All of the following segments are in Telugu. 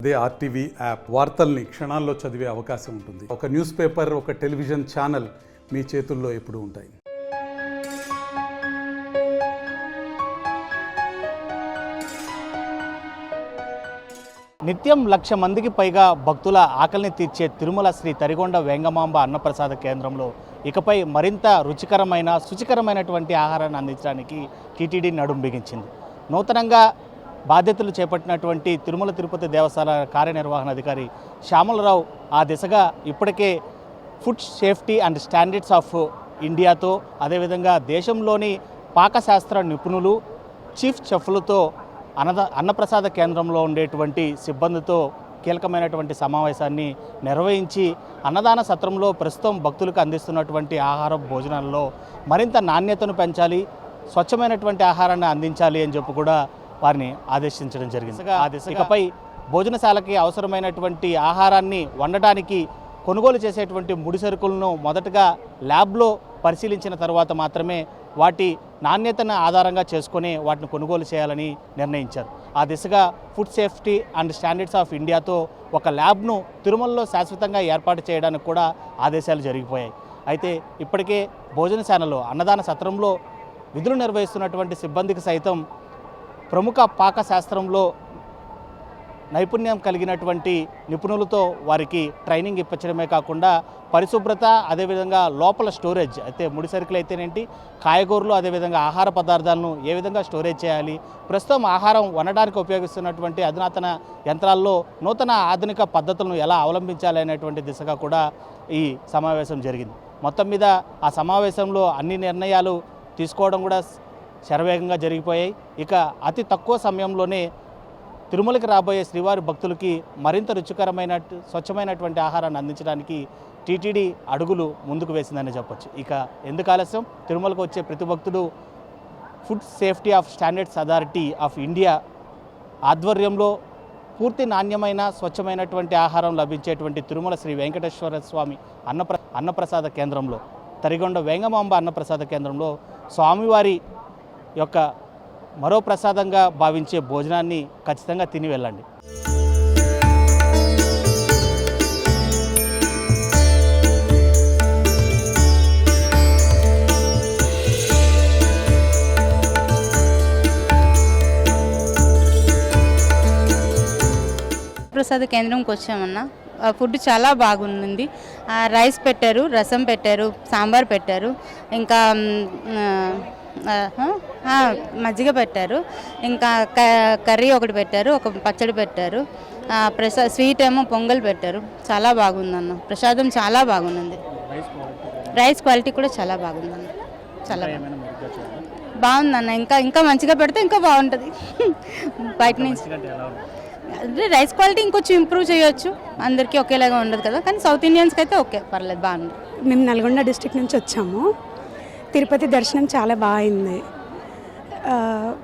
అదే ఆర్టీవీ యాప్ వార్తల్ని క్షణాల్లో చదివే అవకాశం ఉంటుంది. ఒక న్యూస్ పేపర్, ఒక టెలివిజన్ ఛానల్ మీ చేతుల్లో ఎప్పుడూ ఉంటాయి. నిత్యం 1,00,000 మందికి పైగా భక్తుల ఆకలిని తీర్చే తిరుమల శ్రీ తరిగొండ వేంగమాంబ అన్నప్రసాద కేంద్రంలో ఇకపై మరింత రుచికరమైన శుచికరమైనటువంటి ఆహారాన్ని అందించడానికి టీటీడీ నడుం బిగించింది. నూతనంగా బాధ్యతలు చేపట్టినటువంటి తిరుమల తిరుపతి దేవస్థాన కార్యనిర్వహణాధికారి శ్యామలరావు ఆ దిశగా ఇప్పటికే food safety and standards of ఇండియాతో, అదేవిధంగా దేశంలోని పాకశాస్త్ర నిపుణులు, చీఫ్ చెఫ్లతో, అన్నప్రసాద కేంద్రంలో ఉండేటువంటి సిబ్బందితో కీలకమైనటువంటి సమావేశాన్ని నిర్వహించి అన్నదాన సత్రంలో ప్రస్తుతం భక్తులకు అందిస్తున్నటువంటి ఆహార భోజనాల్లో మరింత నాణ్యతను పెంచాలి, స్వచ్ఛమైనటువంటి ఆహారాన్ని అందించాలి అని చెప్పి కూడా వారిని ఆదేశించడం జరిగింది. ఇకపై భోజనశాలకి అవసరమైనటువంటి ఆహారాన్ని వండడానికి కొనుగోలు చేసేటువంటి ముడి సరుకులను మొదటగా ల్యాబ్లో పరిశీలించిన తర్వాత మాత్రమే వాటి నాణ్యతను ఆధారంగా చేసుకొని వాటిని కొనుగోలు చేయాలని నిర్ణయించారు. ఆ దిశగా food safety and standards of ఇండియాతో ఒక ల్యాబ్ను తిరుమలలో శాశ్వతంగా ఏర్పాటు చేయడానికి కూడా ఆదేశాలు జరిగిపోయాయి. అయితే ఇప్పటికే భోజనశాలలో, అన్నదాన సత్రంలో విధులు నిర్వహిస్తున్నటువంటి సిబ్బందికి సైతం ప్రముఖ పాకశాస్త్రంలో నైపుణ్యం కలిగినటువంటి నిపుణులతో వారికి ట్రైనింగ్ ఇప్పించడమే కాకుండా పరిశుభ్రత, అదేవిధంగా లోపల స్టోరేజ్, అయితే ముడి సరుకులు అయితేనేంటి, కాయగూరలు, అదేవిధంగా ఆహార పదార్థాలను ఏ విధంగా స్టోరేజ్ చేయాలి, ప్రస్తుతం ఆహారం వండడానికి ఉపయోగిస్తున్నటువంటి అధునాతన యంత్రాల్లో నూతన ఆధునిక పద్ధతులను ఎలా అవలంబించాలి అనేటువంటి దిశగా కూడా ఈ సమావేశం జరిగింది. మొత్తం మీద ఆ సమావేశంలో అన్ని నిర్ణయాలు తీసుకోవడం కూడా శరవేగంగా జరిగిపోయాయి. ఇక అతి తక్కువ సమయంలోనే తిరుమలకి రాబోయే శ్రీవారి భక్తులకి మరింత రుచికరమైన స్వచ్ఛమైనటువంటి ఆహారాన్ని అందించడానికి టీటీడీ అడుగులు ముందుకు వేసిందని చెప్పొచ్చు. ఇక ఎందుకు ఆలస్యం, తిరుమలకు వచ్చే ప్రతి భక్తుడు food safety of standards authority of India ఆధ్వర్యంలో పూర్తి నాణ్యమైన స్వచ్ఛమైనటువంటి ఆహారం లభించేటువంటి తిరుమల శ్రీ వెంకటేశ్వర స్వామి అన్నప్రసాద కేంద్రంలో, తరిగొండ వేంగమాంబ అన్నప్రసాద కేంద్రంలో స్వామివారి యొక్క మరో ప్రసాదంగా భావించే భోజనాన్ని ఖచ్చితంగా తిని వెళ్ళండి. ప్రసాద కేంద్రంకి వచ్చామన్నా, ఫుడ్ చాలా బాగుంది. రైస్ పెట్టారు, రసం పెట్టారు, సాంబార్ పెట్టారు, ఇంకా మజ్జిగ పెట్టారు, ఇంకా కర్రీ ఒకటి పెట్టారు, ఒక పచ్చడి పెట్టారు, స్వీట్ ఏమో పొంగల్ పెట్టారు. చాలా బాగుందన్న, ప్రసాదం చాలా బాగుంది. రైస్ క్వాలిటీ కూడా చాలా బాగుందన్న, చాలా బాగుందన్న. ఇంకా మంచిగా పెడితే ఇంకా బాగుంటుంది. బయట నుంచి అంటే రైస్ క్వాలిటీ ఇంకొంచెం ఇంప్రూవ్ చేయొచ్చు, అందరికీ ఒకేలాగా ఉండదు కదా, కానీ సౌత్ ఇండియన్స్కి అయితే ఓకే, పర్లేదు, బాగుంది. మేము నల్గొండ డిస్ట్రిక్ట్ నుంచి వచ్చాము. తిరుపతి దర్శనం చాలా బాగుంది.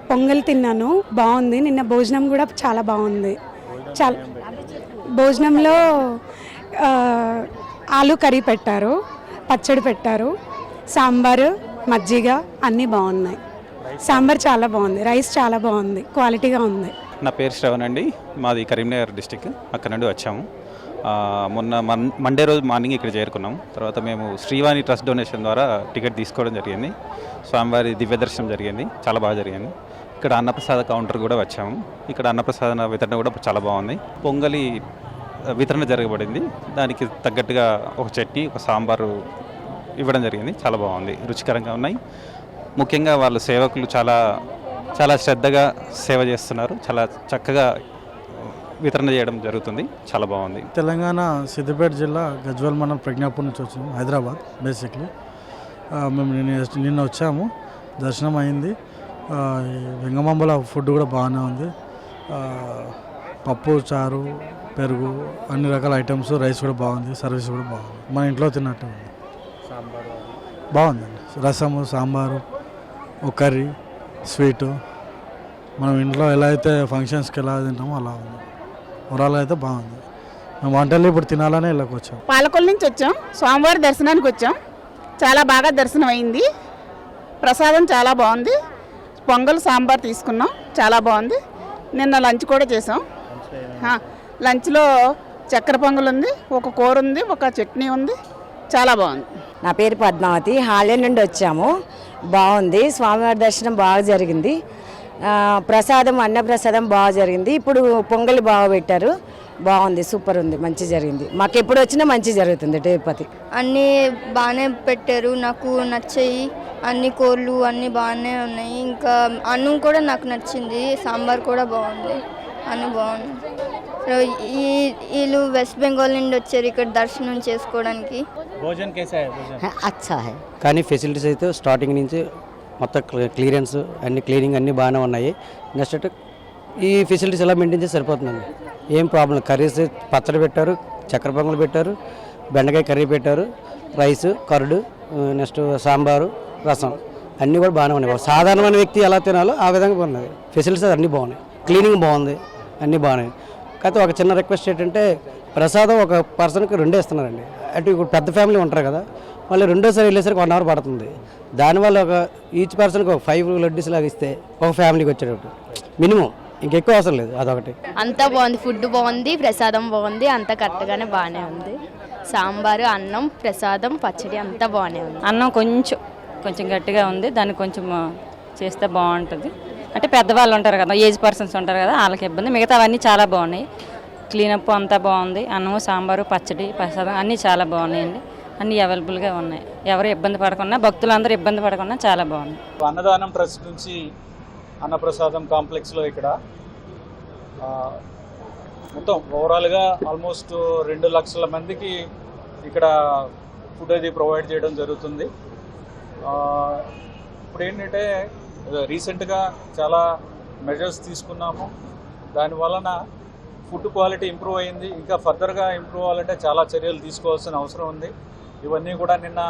పొంగల్ తిన్నాను, బాగుంది. నిన్న భోజనం కూడా చాలా బాగుంది. చాలా భోజనంలో ఆలు కర్రీ పెట్టారు, పచ్చడి పెట్టారు, సాంబారు, మజ్జిగ అన్నీ బాగున్నాయి. సాంబార్ చాలా బాగుంది, రైస్ చాలా బాగుంది, క్వాలిటీగా ఉంది. నా పేరు శ్రవణ్ అండి, మాది కరీంనగర్ డిస్టిక్, అక్కడ నుండి వచ్చాము. మొన్న మండే రోజు మార్నింగ్ ఇక్కడ చేరుకున్నాం. తర్వాత మేము శ్రీవాణి ట్రస్ట్ డొనేషన్ ద్వారా టికెట్ తీసుకోవడం జరిగింది. స్వామివారి దివ్య దర్శనం జరిగింది, చాలా బాగా జరిగింది. ఇక్కడ అన్నప్రసాద కౌంటర్ కూడా వచ్చాము. ఇక్కడ అన్నప్రసాద వితరణ కూడా చాలా బాగుంది. పొంగలి వితరణ జరగబడింది, దానికి తగ్గట్టుగా ఒక చట్నీ, ఒక సాంబారు ఇవ్వడం జరిగింది. చాలా బాగుంది, రుచికరంగా ఉన్నాయి. ముఖ్యంగా వాళ్ళ సేవకులు చాలా చాలా శ్రద్ధగా సేవ చేస్తున్నారు, చాలా చక్కగా వితరణ చేయడం జరుగుతుంది, చాలా బాగుంది. తెలంగాణ సిద్దిపేట జిల్లా గజ్వేల్ మండలం ప్రజ్ఞాపూర్ నుంచి వచ్చాము, హైదరాబాద్ బేసిక్లీ. మేము నిన్న వచ్చాము, దర్శనం అయింది. వెంగమాంబల ఫుడ్ కూడా బాగానే ఉంది. పప్పు, చారు, పెరుగు, అన్ని రకాల ఐటమ్స్, రైస్ కూడా బాగుంది, సర్వీస్ కూడా బాగుంది, మన ఇంట్లో తిన్నట్టు ఉంది. బాగుందండి, రసము, సాంబారు, ఒక కర్రీ, స్వీటు, మనం ఇంట్లో ఎలా అయితే ఫంక్షన్స్కి ఎలా తింటామో అలా ఉంది. ఓవరాల్ అయితే బాగుంది. మేము వంటలు ఇప్పుడు తినాలనే ఇళ్ళకి వచ్చాం. పాలకొల్లు నుంచి వచ్చాం, స్వామివారి దర్శనానికి వచ్చాం. చాలా బాగా దర్శనం అయింది. ప్రసాదం చాలా బాగుంది. పొంగల్, సాంబార్ తీసుకున్నాం, చాలా బాగుంది. నిన్న లంచ్ కూడా చేసాం. లంచ్లో చక్కెర పొంగల్ ఉంది, ఒక కూర ఉంది, ఒక చట్నీ ఉంది, చాలా బాగుంది. నా పేరు పద్మావతి. హాలే నుండి వచ్చాము. బాగుంది. స్వామివారి దర్శనం బాగా జరిగింది. ప్రసాదం అన్నప్రసాదం బాగా జరిగింది. ఇప్పుడు పొంగలి బాగా పెట్టారు. బాగుంది, సూపర్ ఉంది, మంచి జరిగింది. మాకు ఎప్పుడు వచ్చినా మంచి జరుగుతుంది తిరుపతి. అన్నీ బాగానే పెట్టారు, నాకు నచ్చాయి. అన్ని కూరలు అన్నీ బాగానే ఉన్నాయి. ఇంకా అన్నం కూడా నాకు నచ్చింది, సాంబార్ కూడా బాగుంది, అన్నీ బాగుంది. వీళ్ళు వెస్ట్ బెంగాల్ నుండి వచ్చారు ఇక్కడ దర్శనం చేసుకోవడానికి. భోజన్ కేసా హై? భోజన్ అచ్చా హై. కానీ ఫెసిలిటీస్ అయితే స్టార్టింగ్ నుంచి మొత్తం క్లియరెన్స్ అన్ని క్లీనింగ్ అన్నీ బాగానే ఉన్నాయి. నెక్స్ట్ ఈ ఫెసిలిటీస్ ఎలా మెయింటైన్ చేసి సరిపోతుందండి, ఏం ప్రాబ్లం. కర్రీస్ పచ్చడి పెట్టారు, చక్కెర పొంగలు పెట్టారు, బెండకాయ కర్రీ పెట్టారు, రైస్, కర్డు, నెక్స్ట్ సాంబారు, రసం అన్నీ కూడా బాగానే ఉన్నాయి. సాధారణమైన వ్యక్తి ఎలా తినాలో ఆ విధంగా ఉన్నది. ఫెసిలిటీస్ అన్నీ బాగున్నాయి, క్లీనింగ్ బాగుంది, అన్నీ బాగున్నాయి. కాకపోతే ఒక చిన్న రిక్వెస్ట్ ఏంటంటే ప్రసాదం ఒక పర్సన్కి 2 ఇస్తున్నారండి. అటు ఇప్పుడు పెద్ద ఫ్యామిలీ ఉంటారు కదా, మళ్ళీ రెండోసారి వెళ్ళేసరికి 1 అవర్ పడుతుంది. దానివల్ల ఒక ఈచ్ పర్సన్కి ఒక 5 లడ్డీస్ లాగా ఇస్తే ఒక ఫ్యామిలీకి వచ్చేటట్టు మినిమం, ఇంకెక్కువ అవసరం లేదు. అదొకటి. అంతా బాగుంది, ఫుడ్ బాగుంది, ప్రసాదం బాగుంది, అంతా కరెక్ట్గానే బాగానే ఉంది. సాంబారు, అన్నం, ప్రసాదం, పచ్చడి అంతా బాగానే ఉంది. అన్నం కొంచెం గట్టిగా ఉంది, దాన్ని కొంచెం చేస్తే బాగుంటుంది. అంటే పెద్దవాళ్ళు ఉంటారు కదా, ఏజ్ పర్సన్స్ ఉంటారు కదా, వాళ్ళకి ఇబ్బంది. మిగతావన్నీ చాలా బాగున్నాయి. క్లీనప్ అంతా బాగుంది. అన్నము, సాంబారు, పచ్చడి, ప్రసాదం అన్నీ చాలా బాగున్నాయండి. అన్నీ అవైలబుల్గా ఉన్నాయి. ఎవరు ఇబ్బంది పడకుండా, భక్తులందరూ ఇబ్బంది పడకుండా చాలా బాగుంది. అన్నదానం ట్రస్ట్ నుంచి అన్నప్రసాదం కాంప్లెక్స్లో ఇక్కడ మొత్తం ఓవరాల్గా ఆల్మోస్ట్ 2 లక్షల మందికి ఇక్కడ ఫుడ్ అది ప్రొవైడ్ చేయడం జరుగుతుంది. ఇప్పుడు ఏంటంటే రీసెంట్గా చాలా మెజర్స్ తీసుకున్నాము, దానివలన ఫుడ్ క్వాలిటీ ఇంప్రూవ్ అయింది. ఇంకా ఫర్దర్గా ఇంప్రూవ్ అవ్వాలంటే చాలా చర్యలు తీసుకోవాల్సిన అవసరం ఉంది. ఇవన్నీ కూడా నిన్న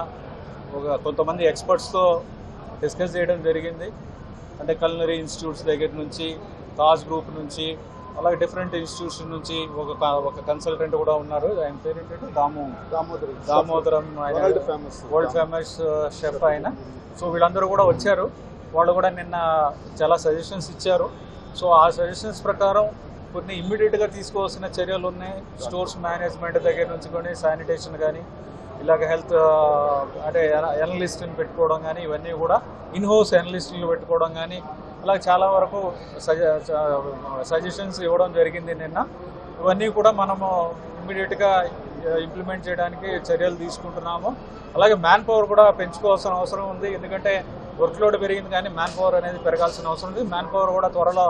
కొంతమంది ఎక్స్పర్ట్స్తో డిస్కస్ చేయడం జరిగింది. అంటే కల్నరీ ఇన్స్టిట్యూట్స్ దగ్గర నుంచి, తాజ్ గ్రూప్ నుంచి, అలాగే డిఫరెంట్ ఇన్స్టిట్యూషన్ నుంచి ఒక కన్సల్టెంట్ కూడా ఉన్నారు. ఆయన పేరు ఏంటంటే దామోదరం, వరల్డ్ ఫేమస్ షెఫ్ ఆయన. సో వీళ్ళందరూ కూడా వచ్చారు. వాళ్ళు కూడా నిన్న చాలా సజెషన్స్ ఇచ్చారు. సో ఆ సజెషన్స్ ప్రకారం కొన్ని ఇమ్మీడియట్గా తీసుకోవాల్సిన చర్యలు ఉన్నాయి. స్టోర్స్ మేనేజ్మెంట్ దగ్గర నుంచి కానీ, శానిటేషన్ కానీ, ఇలాగ హెల్త్ అంటే ఎనలిస్ట్ని పెట్టుకోవడం కానీ, ఇవన్నీ కూడా ఇన్హౌస్ ఎనలిస్టులు పెట్టుకోవడం కానీ, అలాగే చాలా వరకు సజెషన్స్ ఇవ్వడం జరిగింది నిన్న. ఇవన్నీ కూడా మనము ఇమ్మీడియట్గా ఇంప్లిమెంట్ చేయడానికి చర్యలు తీసుకుంటున్నాము. అలాగే మ్యాన్ పవర్ కూడా పెంచుకోవాల్సిన అవసరం ఉంది. ఎందుకంటే వర్క్ లోడ్ పెరిగింది కానీ మ్యాన్ పవర్ అనేది పెరగాల్సిన అవసరం ఉంది. మ్యాన్ పవర్ కూడా త్వరలో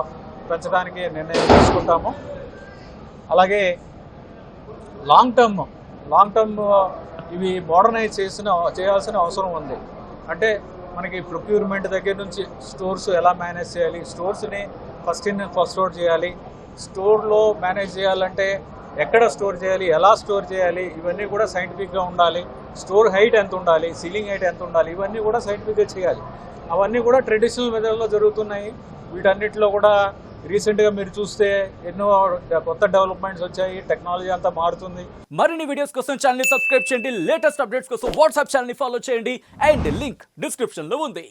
పెంచడానికి నిర్ణయం తీసుకుంటాము. అలాగే లాంగ్ టర్మ్ ఇవి మోడర్నైజ్ చేయాల్సిన అవసరం ఉంది. అంటే మనకి ప్రొక్యూర్మెంట్ దగ్గర నుంచి స్టోర్స్ ఎలా మేనేజ్ చేయాలి, స్టోర్స్ని ఫస్ట్ అవుట్ చేయాలి, స్టోర్లో మేనేజ్ చేయాలంటే ఎక్కడ స్టోర్ చేయాలి, ఎలా స్టోర్ చేయాలి, ఇవన్నీ కూడా సైంటిఫిక్గా ఉండాలి. స్టోర్ హైట్ ఎంత ఉండాలి, సీలింగ్ హైట్ ఎంత ఉండాలి, ఇవన్నీ కూడా సైంటిఫిక్గా చేయాలి. అవన్నీ కూడా ట్రెడిషనల్ మెథడ్లో జరుగుతున్నాయి. వీటన్నిటిలో కూడా రీసెంట్గా మీరు చూస్తే ఎన్నో కొత్త డెవలప్మెంట్స్ వచ్చాయి, టెక్నాలజీ అంతా మారుతుంది. మరిన్ని వీడియోస్ కోసం ఛానల్ ని సబ్స్క్రైబ్ చేయండి, లేటెస్ట్ అప్డేట్స్ కోసం వాట్సాప్ ఛానల్ ని ఫాలో చేయండి, అండ్ లింక్ డిస్క్రిప్షన్ లో ఉంది.